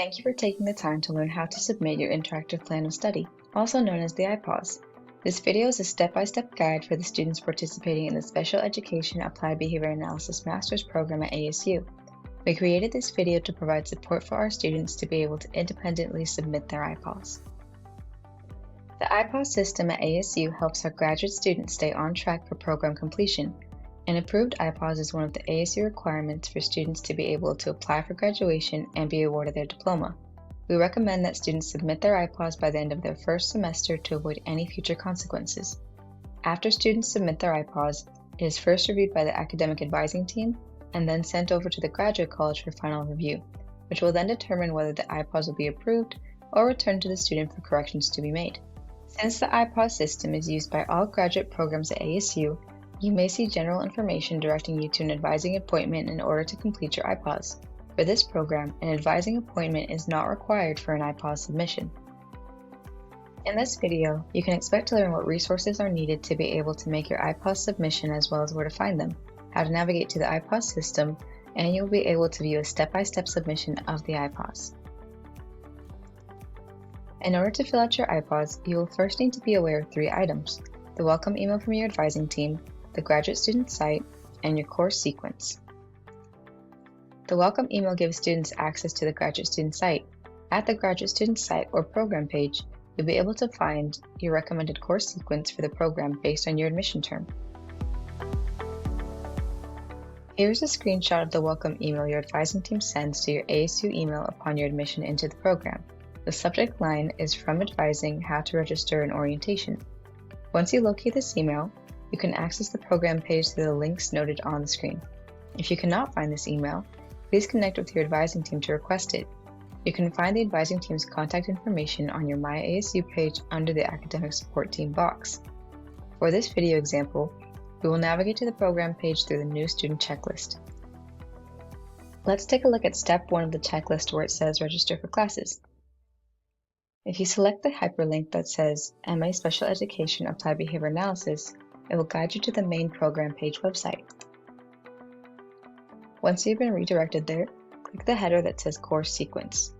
Thank you for taking the time to learn how to submit your interactive plan of study, also known as the iPOS. This video is a step-by-step guide for the students participating in the Special Education Applied Behavior Analysis Master's program at ASU. We created this video to provide support for our students to be able to independently submit their iPOS. The iPOS system at ASU helps our graduate students stay on track for program completion. An approved iPOS is one of the ASU requirements for students to be able to apply for graduation and be awarded their diploma. We recommend that students submit their iPOS by the end of their first semester to avoid any future consequences. After students submit their iPOS, it is first reviewed by the academic advising team and then sent over to the graduate college for final review, which will then determine whether the iPOS will be approved or returned to the student for corrections to be made. Since the iPOS system is used by all graduate programs at ASU, you may see general information directing you to an advising appointment in order to complete your iPOS. For this program, an advising appointment is not required for an iPOS submission. In this video, you can expect to learn what resources are needed to be able to make your iPOS submission as well as where to find them, how to navigate to the iPOS system, and you'll be able to view a step-by-step submission of the iPOS. In order to fill out your iPOS, you will first need to be aware of 3 items: the welcome email from your advising team, the graduate student site, and your course sequence. The welcome email gives students access to the graduate student site. At the graduate student site or program page, you'll be able to find your recommended course sequence for the program based on your admission term. Here's a screenshot of the welcome email your advising team sends to your ASU email upon your admission into the program. The subject line is "From Advising, How to Register in Orientation." Once you locate this email, you can access the program page through the links noted on the screen. If you cannot find this email, please connect with your advising team to request it. You can find the advising team's contact information on your My ASU page under the Academic Support Team box. For this video example, we will navigate to the program page through the New Student Checklist. Let's take a look at Step 1 of the checklist where it says Register for Classes. If you select the hyperlink that says MA Special Education Applied Behavior Analysis, it will guide you to the main program page website. Once you've been redirected there, click the header that says Course Sequence.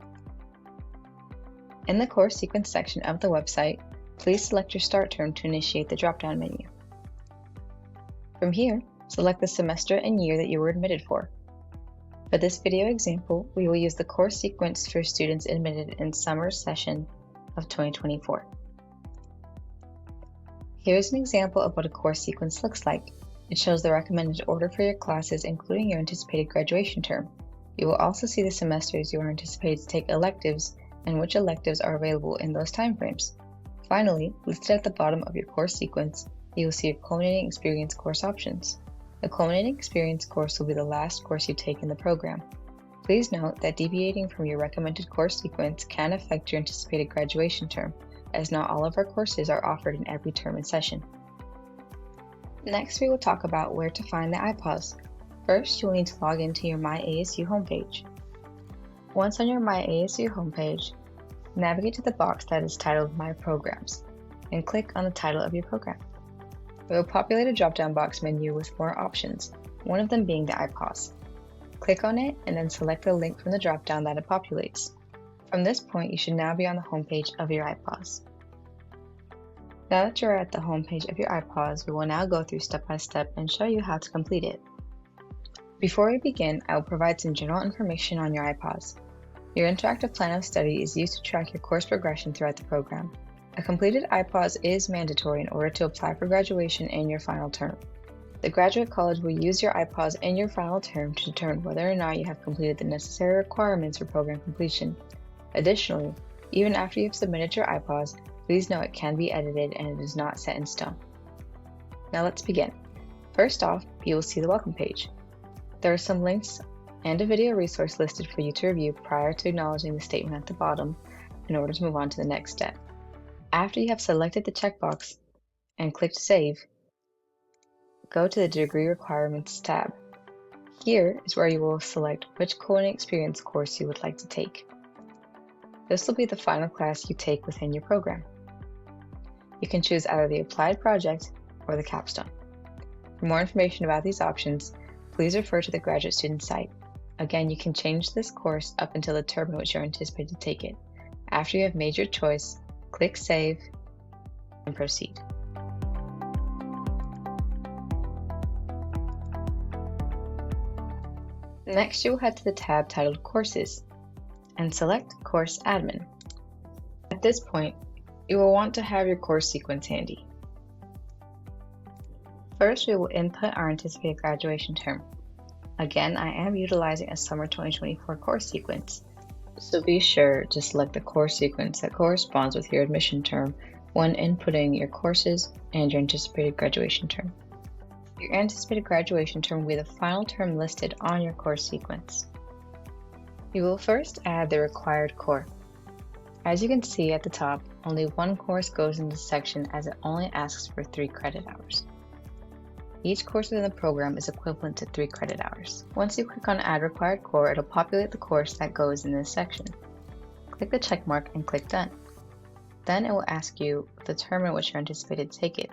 In the Course Sequence section of the website, please select your start term to initiate the drop-down menu. From here, select the semester and year that you were admitted for. For this video example, we will use the course sequence for students admitted in summer session of 2024. Here's an example of what a course sequence looks like. It shows the recommended order for your classes, including your anticipated graduation term. You will also see the semesters you are anticipated to take electives and which electives are available in those timeframes. Finally, listed at the bottom of your course sequence, you will see your culminating experience course options. The culminating experience course will be the last course you take in the program. Please note that deviating from your recommended course sequence can affect your anticipated graduation term, as not all of our courses are offered in every term and session. Next, we will talk about where to find the iPOS. First, you will need to log into your My ASU homepage. Once on your My ASU homepage, navigate to the box that is titled My Programs, and click on the title of your program. It will populate a drop-down box menu with more options, one of them being the iPOS. Click on it and then select the link from the drop-down that it populates. From this point, you should now be on the homepage of your iPOS. Now that you're at the homepage of your iPOS, we will now go through step by step and show you how to complete it. Before we begin, I will provide some general information on your iPOS. Your interactive plan of study is used to track your course progression throughout the program. A completed iPOS is mandatory in order to apply for graduation in your final term. The graduate college will use your iPOS in your final term to determine whether or not you have completed the necessary requirements for program completion. Additionally, even after you have submitted your iPOS, please know it can be edited and it is not set in stone. Now let's begin. First off, you will see the welcome page. There are some links and a video resource listed for you to review prior to acknowledging the statement at the bottom in order to move on to the next step. After you have selected the checkbox and clicked Save, go to the Degree Requirements tab. Here is where you will select which culminating experience course you would like to take. This will be the final class you take within your program. You can choose either the Applied Project or the Capstone. For more information about these options, please refer to the graduate student site. Again, you can change this course up until the term in which you're anticipated to take it. After you have made your choice, click Save and proceed. Next, you will head to the tab titled Courses and select Course Admin. At this point, you will want to have your course sequence handy. First, we will input our anticipated graduation term. Again, I am utilizing a summer 2024 course sequence, so be sure to select the course sequence that corresponds with your admission term when inputting your courses and your anticipated graduation term. Your anticipated graduation term will be the final term listed on your course sequence. You will first add the required core. As you can see at the top, only one course goes in this section as it only asks for 3 credit hours. Each course within the program is equivalent to 3 credit hours. Once you click on Add Required Core, it'll populate the course that goes in this section. Click the check mark and click Done. Then it will ask you the term in which you're anticipated to take it.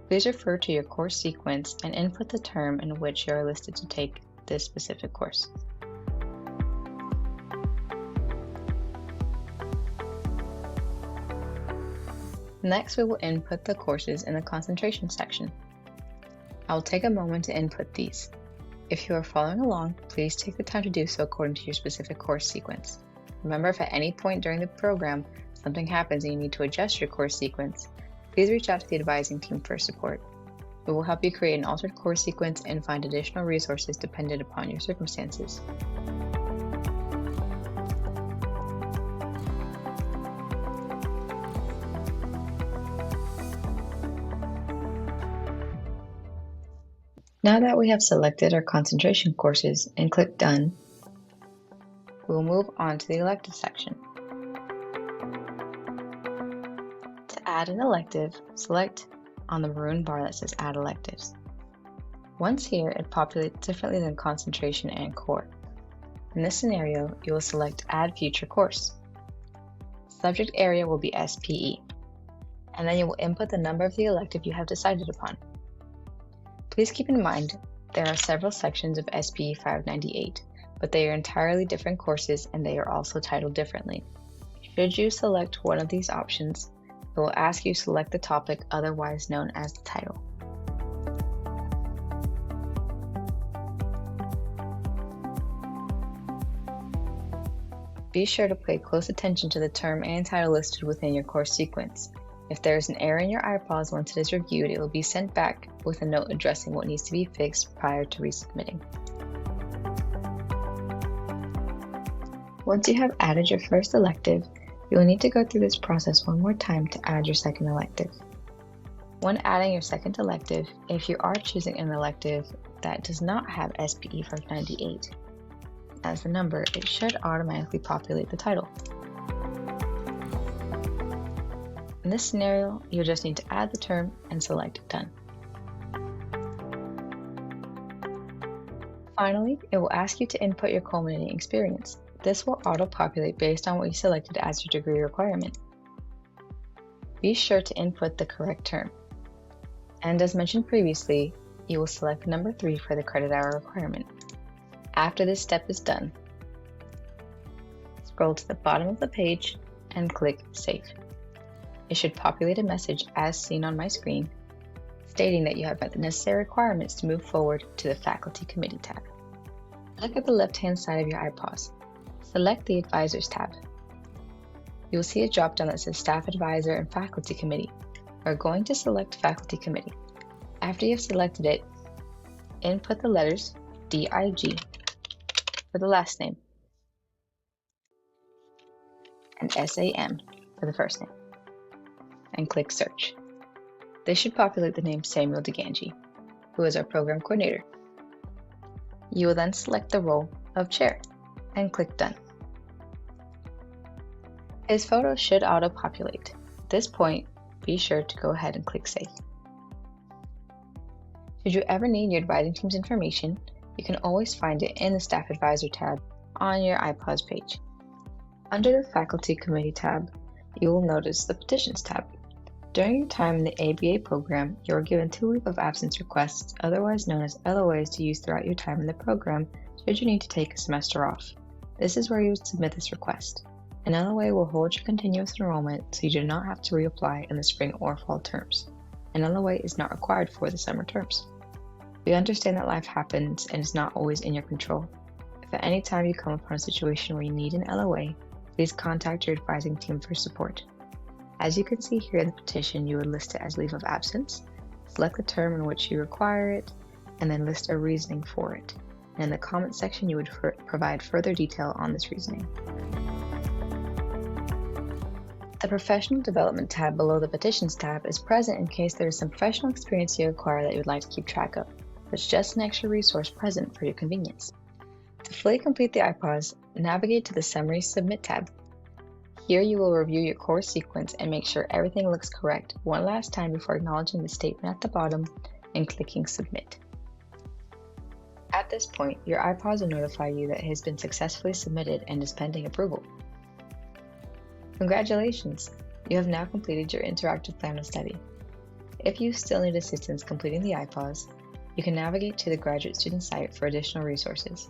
Please refer to your course sequence and input the term in which you are listed to take this specific course. Next, we will input the courses in the concentration section. I will take a moment to input these. If you are following along, please take the time to do so according to your specific course sequence. Remember, if at any point during the program something happens and you need to adjust your course sequence, please reach out to the advising team for support. We will help you create an altered course sequence and find additional resources dependent upon your circumstances. Now that we have selected our concentration courses and clicked Done, we will move on to the elective section. To add an elective, select on the maroon bar that says Add Electives. Once here, it populates differently than concentration and core. In this scenario, you will select Add Future Course. Subject area will be SPE, and then you will input the number of the elective you have decided upon. Please keep in mind, there are several sections of SPE 598, but they are entirely different courses and they are also titled differently. Should you select one of these options, it will ask you to select the topic otherwise known as the title. Be sure to pay close attention to the term and title listed within your course sequence. If there is an error in your iPOS once it is reviewed, it will be sent back with a note addressing what needs to be fixed prior to resubmitting. Once you have added your first elective, you will need to go through this process one more time to add your second elective. When adding your second elective, if you are choosing an elective that does not have SPE 598 as the number, it should automatically populate the title. In this scenario, you'll just need to add the term and select Done. Finally, it will ask you to input your culminating experience. This will auto-populate based on what you selected as your degree requirement. Be sure to input the correct term. And as mentioned previously, you will select number 3 for the credit hour requirement. After this step is done, scroll to the bottom of the page and click Save. It should populate a message as seen on my screen, stating that you have met the necessary requirements to move forward to the Faculty Committee tab. Look at the left-hand side of your iPOS. Select the Advisors tab. You will see a drop-down that says Staff Advisor and Faculty Committee. We're going to select Faculty Committee. After you have selected it, input the letters DIG for the last name and SAM for the first name, and click Search. This should populate the name Samuel DeGangi, who is our program coordinator. You will then select the role of Chair and click Done. His photo should auto-populate. At this point, be sure to go ahead and click Save. Should you ever need your advising team's information, you can always find it in the Staff Advisor tab on your iPOS page. Under the Faculty Committee tab, you will notice the Petitions tab. During your time in the ABA program, you are given 2 leave of absence requests, otherwise known as LOAs, to use throughout your time in the program to should you need to take a semester off. This is where you would submit this request. An LOA will hold your continuous enrollment so you do not have to reapply in the spring or fall terms. An LOA is not required for the summer terms. We understand that life happens and is not always in your control. If at any time you come upon a situation where you need an LOA, please contact your advising team for support. As you can see here in the petition, you would list it as leave of absence, select the term in which you require it, and then list a reasoning for it. And in the comment section, you would provide further detail on this reasoning. The Professional Development tab below the Petitions tab is present in case there is some professional experience you acquire that you would like to keep track of. It's just an extra resource present for your convenience. To fully complete the iPOS, navigate to the Summary Submit tab. Here you will review your course sequence and make sure everything looks correct one last time before acknowledging the statement at the bottom and clicking Submit. At this point, your iPOS will notify you that it has been successfully submitted and is pending approval. Congratulations! You have now completed your interactive plan of study. If you still need assistance completing the iPOS, you can navigate to the graduate student site for additional resources.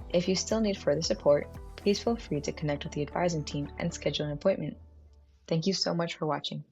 If you still need further support, please feel free to connect with the advising team and schedule an appointment. Thank you so much for watching.